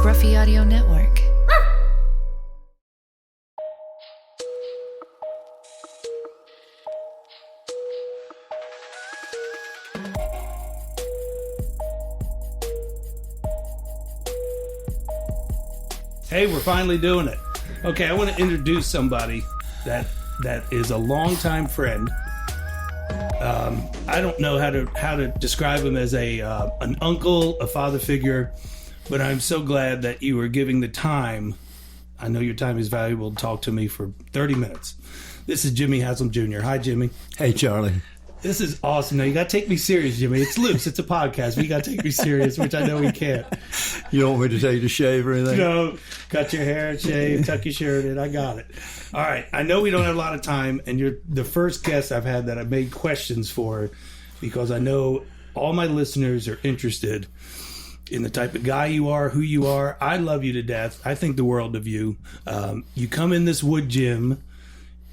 Scruffy Audio Network. Hey, we're finally doing it. Okay, I want to introduce somebody that is a longtime friend. I don't know how to describe him as an uncle, a father figure, but I'm so glad that you were giving the time. I know your time is valuable to talk to me for 30 minutes. This is Jimmy Haslam Jr. Hi, Jimmy. Hey, Charlie. This is awesome. Now, you got to take me serious, Jimmy. It's loose. It's a podcast. But you got to take me serious, which I know we can't. You don't want me to tell you to shave or anything? No. Cut your hair, shave, tuck your shirt in. I got it. All right. I know we don't have a lot of time, and you're the first guest I've had that I've made questions for because I know all my listeners are interested in the type of guy you are, who you are. I love you to death. I think the world of you. You come in this Woodgym.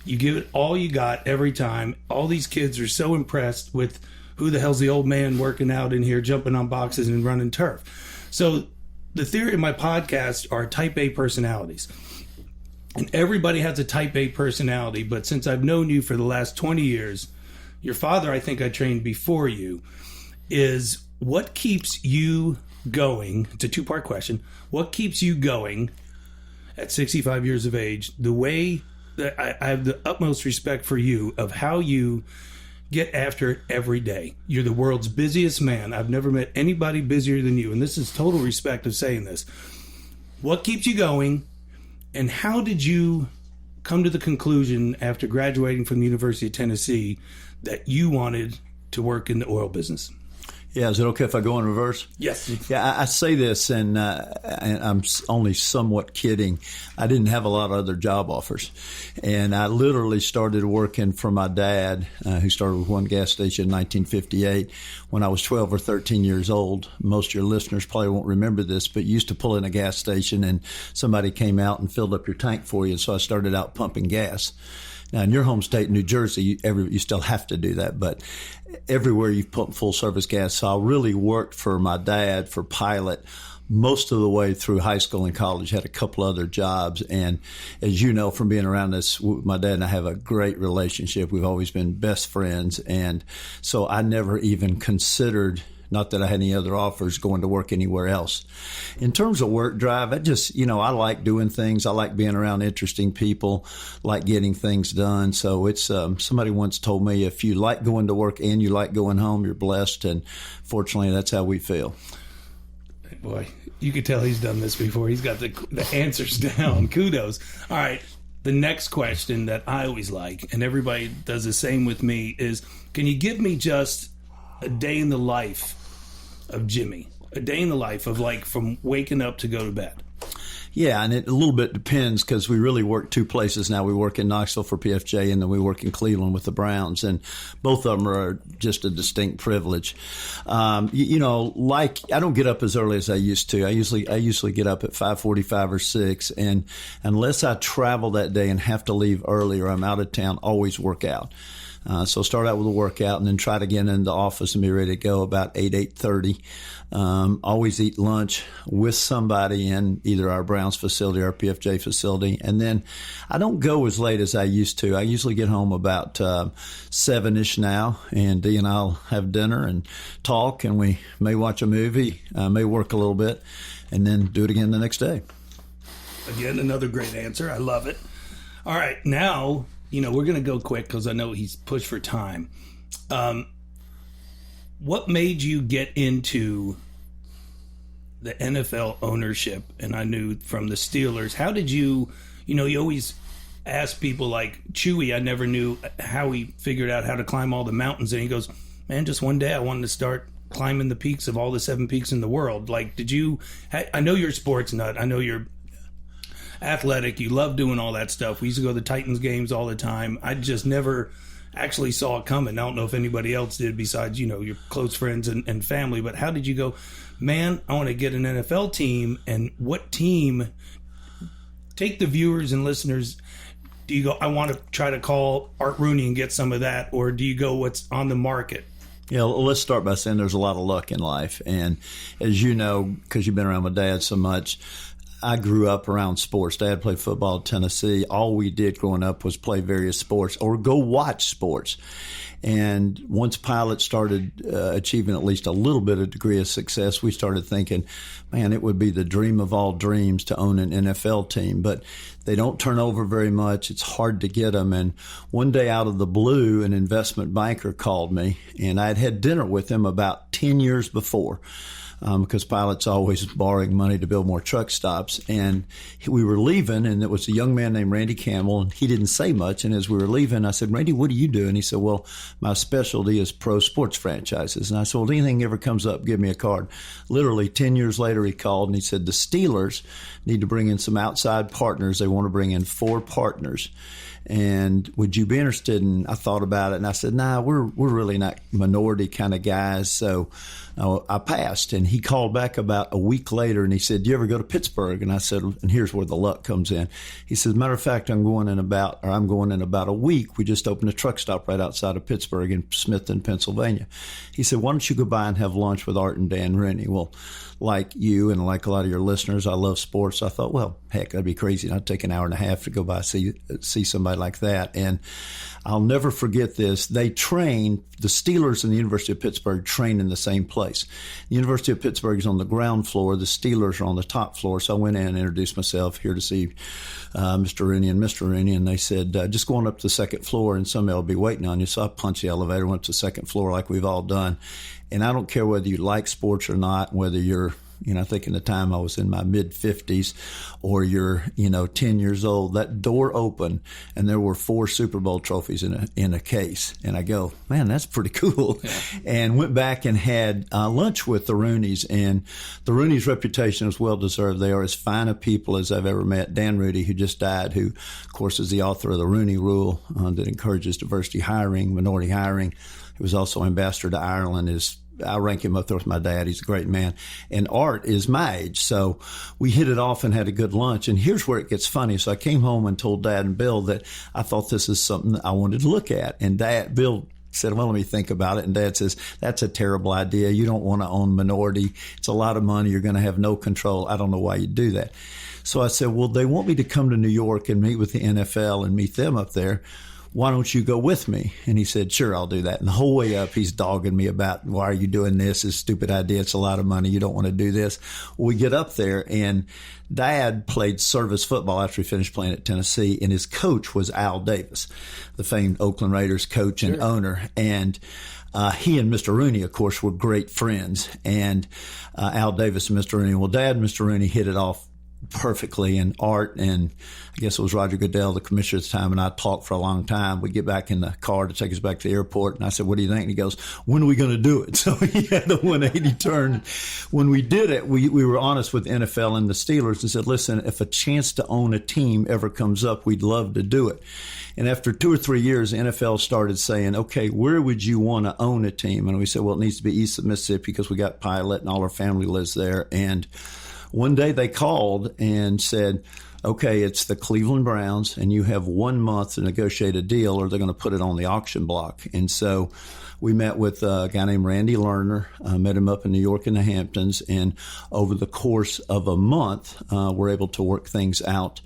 You give it all you got every time. All these kids are so impressed with who the hell's the old man working out in here, jumping on boxes and running turf. So the theory of my podcast are type A personalities. And everybody has a type A personality, but since I've known you for the last 20 years, your father, I think I trained before you, is what keeps you going? It's a two-part question. What keeps you going at 65 years of age? The way that I have the utmost respect for you of how you get after it every day. You're the world's busiest man. I've never met anybody busier than you, and this is total respect of saying this. What keeps you going, and how did you come to the conclusion after graduating from the University of Tennessee that you wanted to work in the oil business? Yeah, is it okay if I go in reverse? Yes. Yeah, I say this, and I'm only somewhat kidding. I didn't have a lot of other job offers, and I literally started working for my dad, who started with one gas station in 1958 when I was 12 or 13 years old. Most of your listeners probably won't remember this, but you used to pull in a gas station, and somebody came out and filled up your tank for you, and so I started out pumping gas. Now, in your home state, New Jersey, you still have to do that, but everywhere you've pumped full-service gas. So I really worked for my dad for Pilot most of the way through high school and college, had a couple other jobs. And as you know from being around us, my dad and I have a great relationship. We've always been best friends. And so I never even considered, not that I had any other offers, going to work anywhere else. In terms of work drive, I just, I like doing things. I like being around interesting people, like getting things done. So it's, somebody once told me, if you like going to work and you like going home, you're blessed. And fortunately, that's how we feel. Boy, you could tell he's done this before. He's got the answers down. Kudos. All right. The next question that I always like, and everybody does the same with me, is can you give me just a day in the life of Jimmy? A day in the life of, like, from waking up to go to bed. Yeah, and it a little bit depends because we really work two places now. We work in Knoxville for PFJ, and then we work in Cleveland with the Browns, and both of them are just a distinct privilege. I don't get up as early as I used to. I usually get up at 5:45 or 6, and unless I travel that day and have to leave early or I'm out of town, always work out. So start out with a workout and then try to get in the office and be ready to go about 8:30. Always eat lunch with somebody in either our Browns facility or our PFJ facility. And then I don't go as late as I used to. I usually get home about 7-ish now, and Dee and I'll have dinner and talk, and we may watch a movie, may work a little bit, and then do it again the next day. Again, another great answer. I love it. All right, now, we're going to go quick because I know he's pushed for time. What made you get into the NFL ownership? And I knew from the Steelers, how did you always ask people like Chewy, I never knew how he figured out how to climb all the mountains. And he goes, man, just one day I wanted to start climbing the peaks of all the 7 peaks in the world. Like, I know you're a sports nut. I know you're athletic. You love doing all that stuff. We used to go to the Titans games all the time. I just never actually saw it coming. I don't know if anybody else did besides, your close friends and family. But how did you go, man, I want to get an NFL team? And what team, take the viewers and listeners, do you go, I want to try to call Art Rooney and get some of that? Or do you go, what's on the market? Yeah, let's start by saying there's a lot of luck in life. And as you know, because you've been around my dad so much, I grew up around sports. Dad played football at Tennessee. All we did growing up was play various sports or go watch sports. And once pilots started achieving at least a little bit of degree of success, we started thinking, man, it would be the dream of all dreams to own an NFL team. But they don't turn over very much. It's hard to get them. And one day out of the blue, an investment banker called me, and I'd had dinner with him about 10 years before. Because pilots always borrowing money to build more truck stops. And we were leaving, and it was a young man named Randy Campbell, and he didn't say much. And as we were leaving, I said, Randy, what do you do? And he said, well, my specialty is pro sports franchises. And I said, well, if anything ever comes up, give me a card. Literally 10 years later, he called, and he said, the Steelers need to bring in some outside partners. They want to bring in 4 partners. And would you be interested? And I thought about it, and I said, nah, we're really not minority kind of guys. So I passed. And he called back about a week later, and he said, do you ever go to Pittsburgh? And I said, and here's where the luck comes in. He said, matter of fact, I'm going in about a week. We just opened a truck stop right outside of Pittsburgh in Smithton, Pennsylvania. He said, why don't you go by and have lunch with Art and Dan Rooney? Well, like you and like a lot of your listeners, I love sports. I thought, well, heck, that'd be crazy. I'd take an hour and a half to go by see somebody like that. And I'll never forget this. They train, the Steelers and the University of Pittsburgh train in the same place. The University of Pittsburgh is on the ground floor. The Steelers are on the top floor. So I went in and introduced myself, here to see Mr. Rooney and Mr. Rooney. And they said, just going up to the second floor and somebody will be waiting on you. So I punched the elevator, went to the second floor like we've all done. And I don't care whether you like sports or not, whether you're, I think in the time I was in my mid-50s or you're, 10 years old, that door opened and there were 4 Super Bowl trophies in a case. And I go, man, that's pretty cool. Yeah. And went back and had lunch with the Rooneys. And the Rooneys' reputation is well-deserved. They are as fine a people as I've ever met. Dan Rooney, who just died, who, of course, is the author of the Rooney Rule that encourages diversity hiring, minority hiring. He was also ambassador to Ireland. I rank him up there with my dad. He's a great man. And Art is my age. So we hit it off and had a good lunch. And here's where it gets funny. So I came home and told Dad and Bill that I thought this is something that I wanted to look at. And Bill said, well, let me think about it. And Dad says, that's a terrible idea. You don't want to own minority. It's a lot of money. You're going to have no control. I don't know why you do that. So I said, well, they want me to come to New York and meet with the NFL and meet them up there. Why don't you go with me? And he said, sure, I'll do that. And the whole way up, he's dogging me about, why are you doing this? It's a stupid idea. It's a lot of money. You don't want to do this. Well, we get up there, and Dad played service football after he finished playing at Tennessee, and his coach was Al Davis, the famed Oakland Raiders coach and owner. And he and Mr. Rooney, of course, were great friends. And Al Davis and Mr. Rooney, well, Dad and Mr. Rooney hit it off perfectly, and Art and I guess it was Roger Goodell, the commissioner at the time, and I talked for a long time. We get back in the car to take us back to the airport, and I said, what do you think? And he goes, when are we going to do it? So he had the 180 turn. When we did it, we were honest with the NFL and the Steelers and said, listen, if a chance to own a team ever comes up, we'd love to do it. And after 2 or 3 years, the NFL started saying, okay, where would you want to own a team? And we said, well, it needs to be east of Mississippi because we got Pilot and all our family lives there. And one day they called and said, okay, it's the Cleveland Browns, and you have 1 month to negotiate a deal or they're going to put it on the auction block. And so we met with a guy named Randy Lerner, met him up in New York in the Hamptons, and over the course of a month, we're able to work things out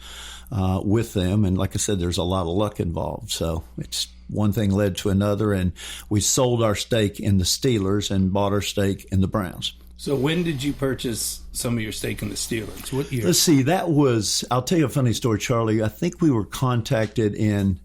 with them. And like I said, there's a lot of luck involved. So it's one thing led to another, and we sold our stake in the Steelers and bought our stake in the Browns. So when did you purchase some of your stake in the Steelers? What year? Let's see. I'll tell you a funny story, Charlie. I think we were contacted in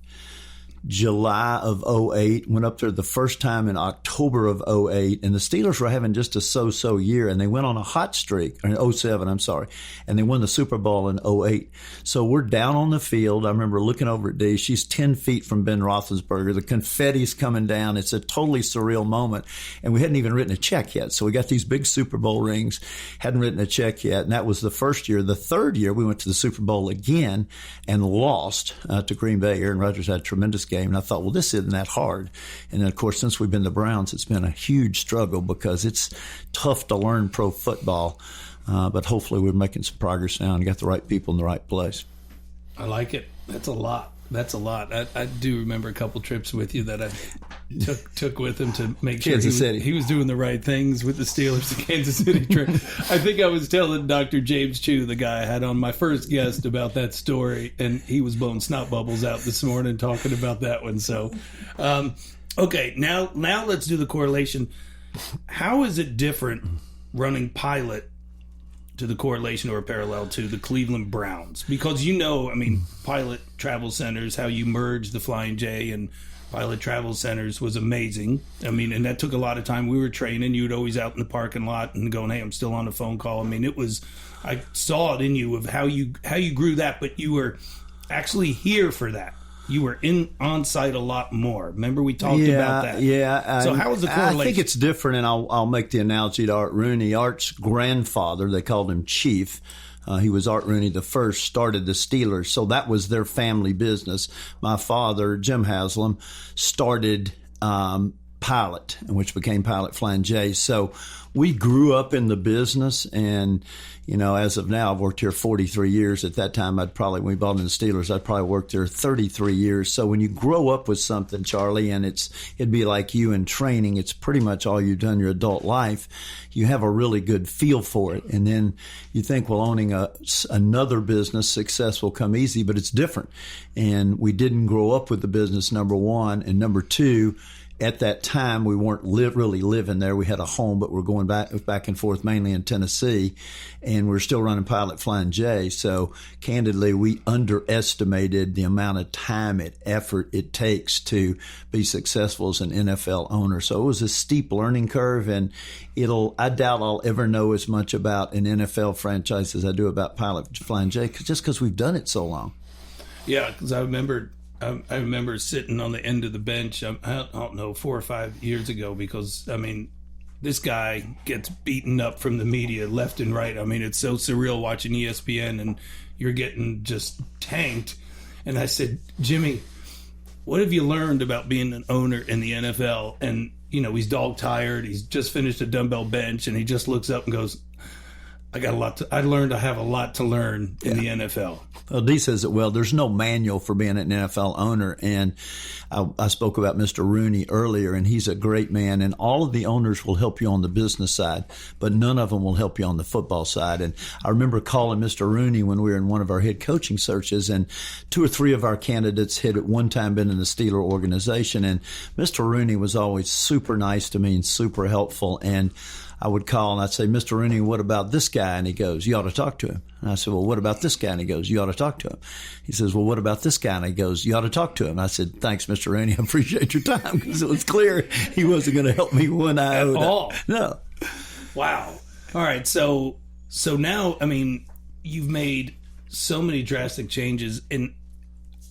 July of 2008, went up there the first time in October of 2008, and the Steelers were having just a so-so year, and they went on a hot streak, or in 2007, I'm sorry, and they won the Super Bowl in 2008. So we're down on the field. I remember looking over at Dee. She's 10 feet from Ben Roethlisberger. The confetti's coming down. It's a totally surreal moment, and we hadn't even written a check yet. So we got these big Super Bowl rings, hadn't written a check yet, and that was the first year. The third year, we went to the Super Bowl again and lost to Green Bay. Aaron Rodgers had a tremendous game, and I thought, well, this isn't that hard. And then, of course, since we've been the Browns, it's been a huge struggle because it's tough to learn pro football. But hopefully we're making some progress now and got the right people in the right place. I like it. That's a lot. That's a lot. I do remember a couple trips with you that I took with him to make sure he was doing the right things with the Steelers, the Kansas City trip. I think I was telling Dr. James Chu, the guy I had on my first guest, about that story, and he was blowing snot bubbles out this morning talking about that one. So, okay, now let's do the correlation. How is it different running pilot to the correlation or a parallel to the Cleveland Browns? Because Pilot Travel Centers, how you merged the Flying J and Pilot Travel Centers was amazing. And that took a lot of time. We were training. You were always out in the parking lot and going, hey, I'm still on a phone call. I saw it in you of how you grew that, but you were actually here for that. You were on site a lot more. Remember we talked about that? Yeah. So how was the correlation? I think it's different, and I'll make the analogy to Art Rooney. Art's grandfather, they called him Chief. He was Art Rooney the first, started the Steelers. So that was their family business. My father, Jim Haslam, started Pilot, which became Pilot Flying J. So we grew up in the business, and as of now, I've worked here 43 years. At that time, when we bought in the Steelers, I'd probably worked there 33 years. So when you grow up with something, Charlie, and it'd be like you in training, it's pretty much all you've done your adult life. You have a really good feel for it. And then you think, well, owning another business, success will come easy, but it's different. And we didn't grow up with the business, number one. And number two, at that time, we weren't really living there. We had a home, but we're going back and forth mainly in Tennessee, and we're still running Pilot Flying J. So, candidly, we underestimated the amount of time and effort it takes to be successful as an NFL owner. So it was a steep learning curve, and I doubt I'll ever know as much about an NFL franchise as I do about Pilot Flying J, just because we've done it so long. Yeah, because I remember sitting on the end of the bench, I don't know, 4 or 5 years ago, because, this guy gets beaten up from the media left and right. It's so surreal watching ESPN, and you're getting just tanked. And I said, Jimmy, what have you learned about being an owner in the NFL? And, he's dog tired. He's just finished a dumbbell bench, and he just looks up and goes, I learned I have a lot to learn in the NFL. Well, Dee says it well. There's no manual for being an NFL owner. And I spoke about Mr. Rooney earlier, and he's a great man. And all of the owners will help you on the business side, but none of them will help you on the football side. And I remember calling Mr. Rooney when we were in one of our head coaching searches, and 2 or 3 of our candidates had at one time been in the Steeler organization. And Mr. Rooney was always super nice to me and super helpful. And I would call and I'd say, Mr. Rooney, what about this guy? And he goes, you ought to talk to him. And I said, well, what about this guy? And he goes, you ought to talk to him. He says, well, what about this guy? And he goes, you ought to talk to him. And I said, thanks, Mr. Rooney. I appreciate your time, because it was clear he wasn't going to help me one iota. At all? No. Wow. All right. So now, you've made so many drastic changes, and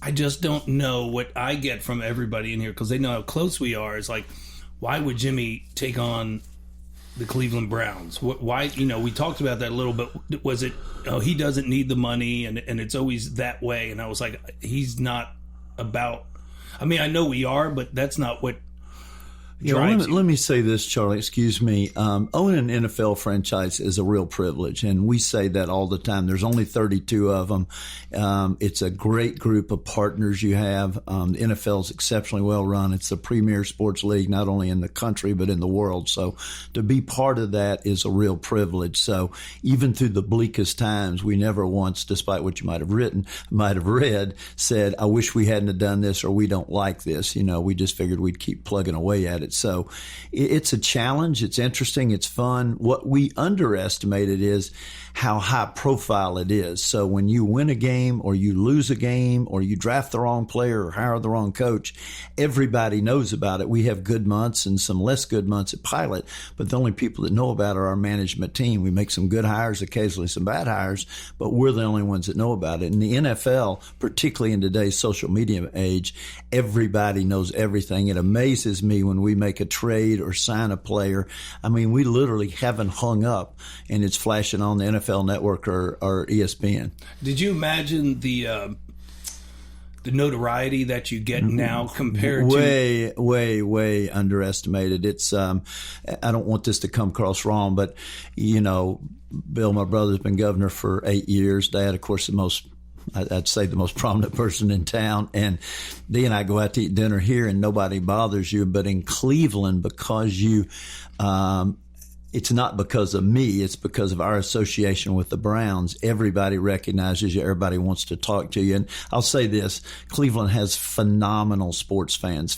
I just don't know what I get from everybody in here, because they know how close we are. It's like, why would Jimmy take on the Cleveland Browns? Why? We talked about that a little, but was it, he doesn't need the money, and it's always that way? And I was like, he's not about, I know we are, but that's not what drives you. Let me say this, Charlie, excuse me. Owning an NFL franchise is a real privilege, and we say that all the time. There's only 32 of them. It's a great group of partners you have. The NFL is exceptionally well run. It's the premier sports league, not only in the country, but in the world. So to be part of that is a real privilege. So even through the bleakest times, we never once, despite what you might have read, said, I wish we hadn't have done this, or we don't like this. We just figured we'd keep plugging away at it. So it's a challenge. It's interesting. It's fun. What we underestimated is how high profile it is. So when you win a game, or you lose a game, or you draft the wrong player or hire the wrong coach, everybody knows about it. We have good months and some less good months at Pilot, but the only people that know about it are our management team. We make some good hires, occasionally some bad hires, but we're the only ones that know about it. In the NFL, particularly in today's social media age, everybody knows everything. It amazes me when we make a trade or sign a player. We literally haven't hung up, and it's flashing on the NFL Network or ESPN. Did you imagine the notoriety that you get now compared to way underestimated? It's I don't want this to come across wrong, but Bill, my brother's been governor for 8 years. Dad, of course, the most I'd say the most prominent person in town. And Dee and I go out to eat dinner here and nobody bothers you. But in Cleveland, because you, it's not because of me, it's because of our association with the Browns. Everybody recognizes you. Everybody wants to talk to you. And I'll say this, Cleveland has phenomenal sports fans.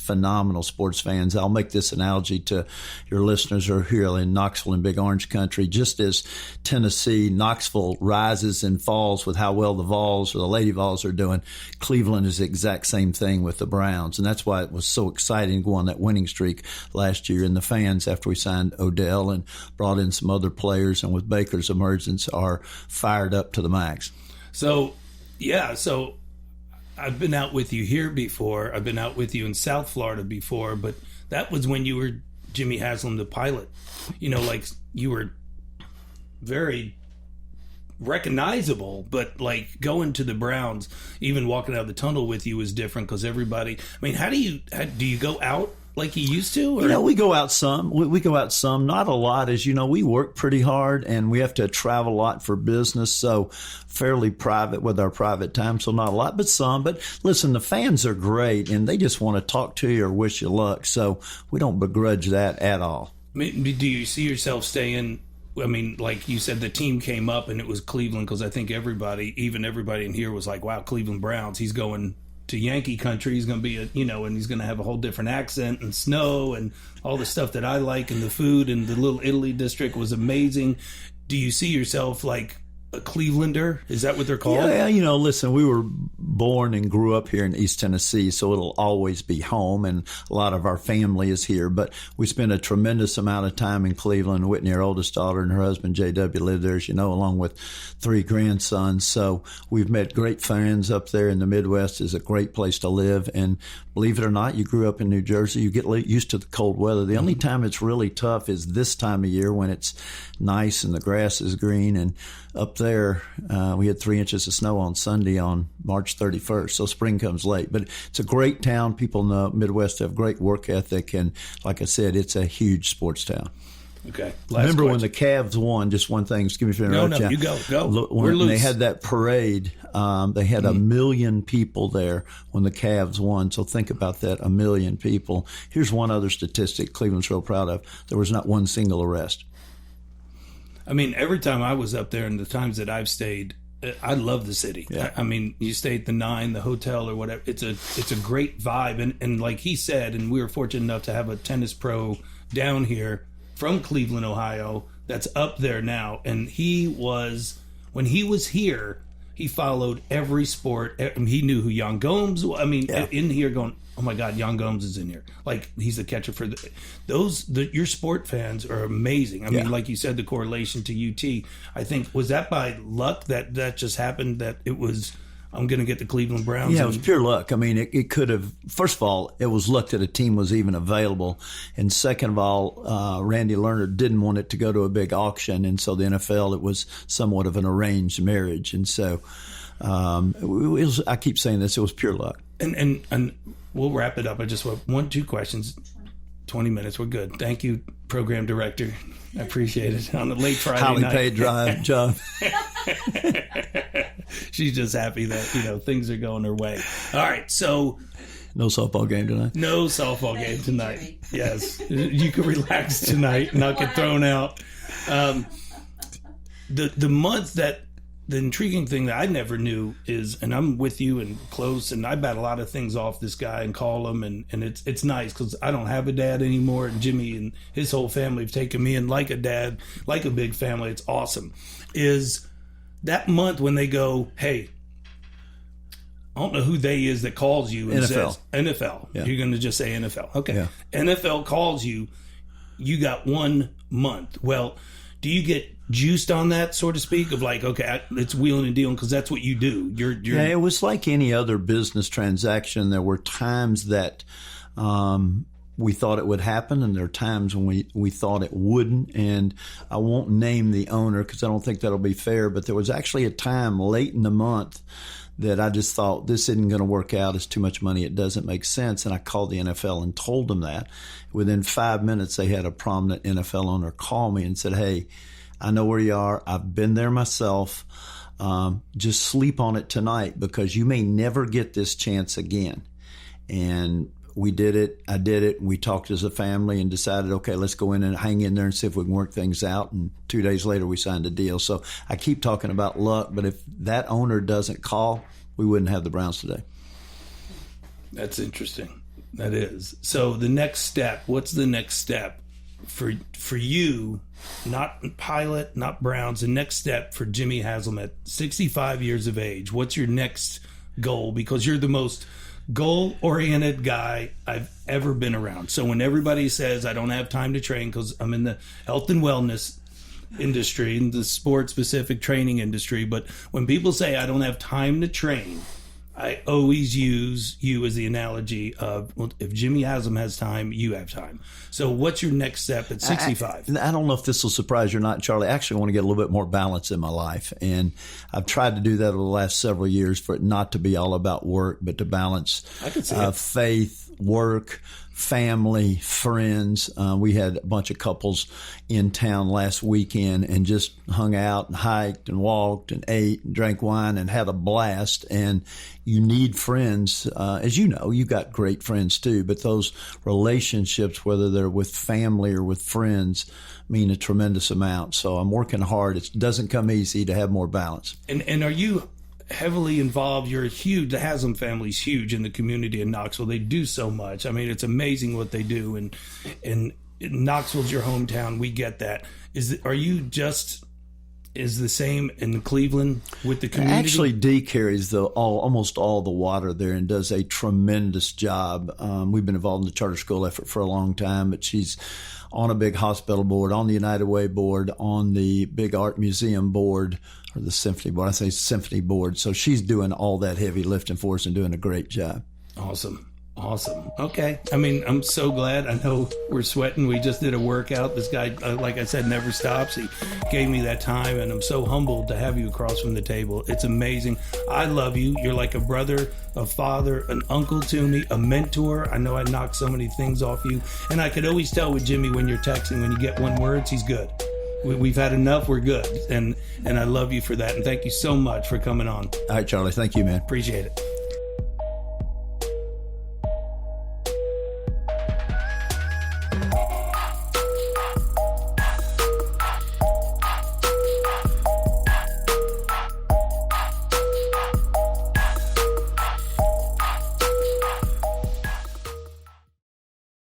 I'll make this analogy to your listeners who are here in Knoxville and Big Orange Country. Just as Tennessee, Knoxville rises and falls with how well the Vols or the Lady Vols are doing, Cleveland is the exact same thing with the Browns. And that's why it was so exciting to go on that winning streak last year. And the fans, after we signed Odell and brought in some other players, and with Baker's emergence, are fired up to the max. So I've been out with you here before. I've been out with you in South Florida before, but that was when you were Jimmy Haslam, the pilot. Like you were very recognizable, but like going to the Browns, even walking out of the tunnel with you was different because everybody, how do you go out like you used to? Or? We go out some. We go out some, not a lot. As you know, we work pretty hard and we have to travel a lot for business, so fairly private with our private time, so not a lot, but some. But listen, the fans are great and they just want to talk to you or wish you luck, so we don't begrudge that at all. Do you see yourself staying? Like you said, the team came up and it was Cleveland because I think everybody in here was like, wow, Cleveland Browns, he's going to Yankee country. He's going to be and he's going to have a whole different accent and snow and all the stuff that I like, and the food and the Little Italy district was amazing. Do you see yourself like a Clevelander? Is that what they're called? Yeah, listen, we were born and grew up here in East Tennessee, so it'll always be home, and a lot of our family is here. But we spent a tremendous amount of time in Cleveland. Whitney, our oldest daughter, and her husband, J.W., lived there, as you know, along with 3 grandsons. So we've met great friends up there in the Midwest. It's a great place to live. And believe it or not, you grew up in New Jersey. You get used to the cold weather. The only time it's really tough is this time of year when it's nice and the grass is green. And up there, we had 3 inches of snow on Sunday on March 31st, so spring comes late. But it's a great town. People in the Midwest have great work ethic, and like I said, it's a huge sports town. Okay. Remember when the Cavs won, just one thing, excuse me for interrupting. No, you go. When they had that parade, they had 1 million people there when the Cavs won, so think about that, 1 million people. Here's one other statistic Cleveland's real proud of. There was not one single arrest. Every time I was up there and the times that I've stayed, I love the city. Yeah. You stay at the 9, the hotel or whatever. It's a great vibe. And like he said, and we were fortunate enough to have a tennis pro down here from Cleveland, Ohio, that's up there now. And when he was here, he followed every sport. He knew who Jan Gomes was. In here going, oh my God, Jan Gomes is in here. Like, he's the catcher for your sport fans are amazing. Like you said, the correlation to UT, I think, was that by luck that just happened, that it was, I'm going to get the Cleveland Browns? Yeah, it was pure luck. It could have, first of all, it was luck that a team was even available. And second of all, Randy Lerner didn't want it to go to a big auction. And so the NFL, it was somewhat of an arranged marriage. And so I keep saying this, it was pure luck. And we'll wrap it up. I just want 2 questions. 20 minutes. We're good. Thank you, program director. I appreciate it. On a late Friday highly night. paid drive job. She's just happy that, things are going her way. All right. So no softball game tonight. No softball game tonight. Yes. You can relax tonight and not get thrown out. The month that, the intriguing thing that I never knew is, and I'm with you and close, and I bat a lot of things off this guy and call him, and it's nice because I don't have a dad anymore, and Jimmy and his whole family have taken me in like a dad, like a big family. It's awesome. Is that month when they go, hey, I don't know who they is that calls you and NFL. Says, NFL. Yeah. You're going to just say NFL. Okay. Yeah. NFL calls you, you got 1 month. Well, do you get juiced on that, so to speak, of like, okay, it's wheeling and dealing because that's what you do? Yeah, it was like any other business transaction. There were times that we thought it would happen, and there are times when we thought it wouldn't. And I won't name the owner because I don't think that'll be fair, but there was actually a time late in the month that I just thought, this isn't going to work out. It's too much money. It doesn't make sense. And I called the NFL and told them that. Within 5 minutes, they had a prominent NFL owner call me and said, hey, I know where you are. I've been there myself. just sleep on it tonight because you may never get this chance again. And we did it. I did it. We talked as a family and decided, okay, let's go in and hang in there and see if we can work things out. And 2 days later, we signed a deal. So I keep talking about luck, but if that owner doesn't call, we wouldn't have the Browns today. That's interesting. That is. So the next step, what's the next step for you, not Pilot, not Browns, the next step for Jimmy Haslam at 65 years of age? What's your next goal? Because you're the most goal-oriented guy I've ever been around. So when everybody says I don't have time to train because I'm in the health and wellness industry, in the sport-specific training industry, but when people say I don't have time to train, I always use you as the analogy of, well, if Jimmy Haslam has time, you have time. So what's your next step at 65? I don't know if this will surprise you or not, Charlie. I actually want to get a little bit more balance in my life. And I've tried to do that over the last several years for it not to be all about work, but to balance faith, work, family, friends. We had a bunch of couples in town last weekend and just hung out and hiked and walked and ate and drank wine and had a blast. And you need friends. As you know, you got great friends too, but those relationships, whether they're with family or with friends, mean a tremendous amount. So I'm working hard. It doesn't come easy to have more balance. And are you heavily involved? You're huge. The Haslam family's huge in the community in Knoxville. They do so much. I mean, it's amazing what they do. And Knoxville's your hometown. We get that. Are you just is the same in Cleveland with the community? Actually, Dee carries almost all the water there and does a tremendous job. We've been involved in the charter school effort for a long time, but she's on a big hospital board, on the United Way board, on the big art museum board, or the symphony board. I say symphony board. So she's doing all that heavy lifting for us and doing a great job. Awesome. Okay. I mean, I'm so glad. I know we're sweating. We just did a workout. This guy, like I said, never stops. He gave me that time, and I'm so humbled to have you across from the table. It's amazing. I love you. You're like a brother, a father, an uncle to me, a mentor. I know I knocked so many things off you, and I could always tell with Jimmy when you're texting, when you get one word, he's good. We've had enough. We're good. And I love you for that. And thank you so much for coming on. All right, Charlie. Thank you, man. Appreciate it.